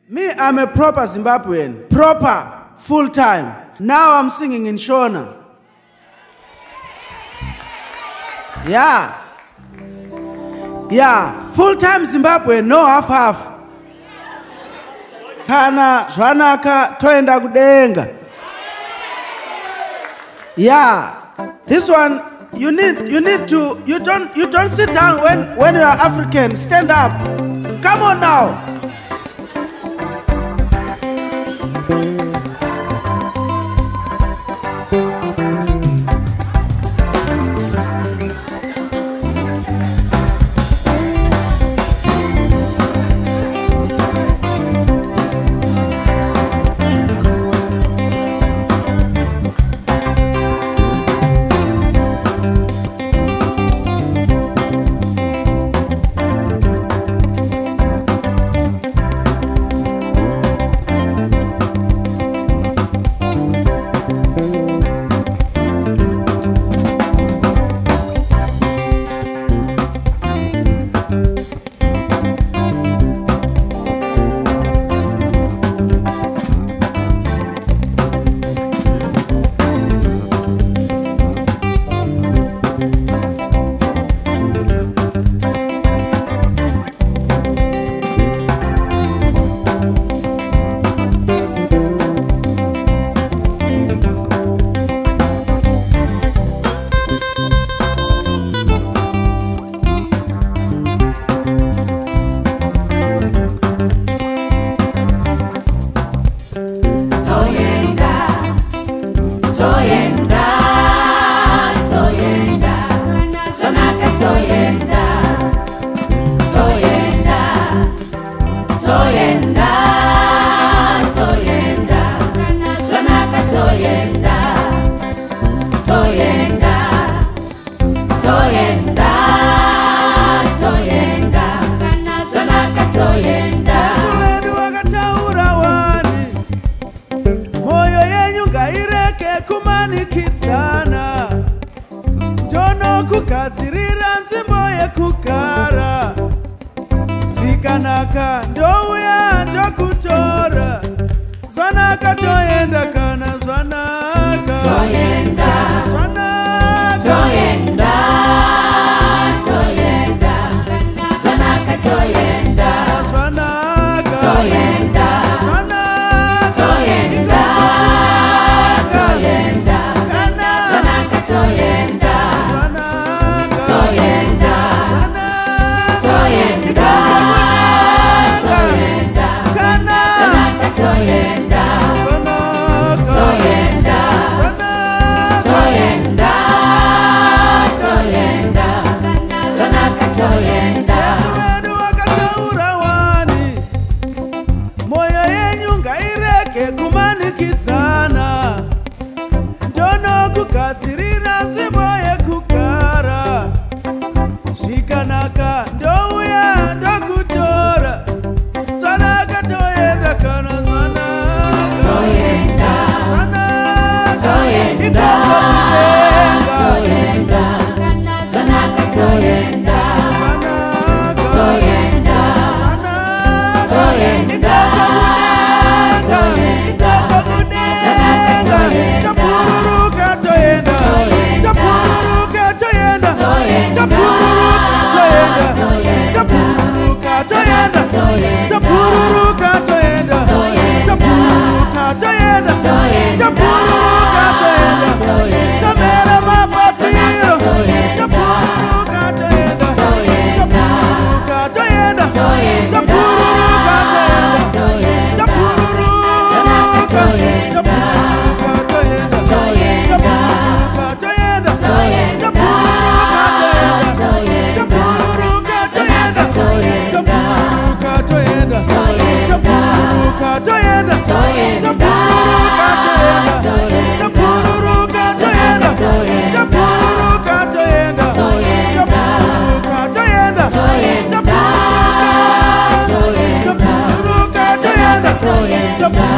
Me, I'm a proper Zimbabwean, proper, full-time. Now I'm singing in Shona. Yeah, full-time Zimbabwean, no half-half. Kana zvanaka toenda kudenga. Yeah, this one you don't sit down when you are African. Stand up. Come on now. Kugadzirira nzvimbo yekugara zvikanaka ndouya ndokutora zvanaka toenda kana zvanaka toenda zvanaka toenda zvanaka toenda zvanaka toenda zvanaka toenda toenda zvanaka toenda kugadzirira nzvimbo yekugara zvikanaka ndouya ndokutora zvanaka toenda kana zvanaka toenda zvanaka toenda zvanaka toenda toenda toenda Toyenda.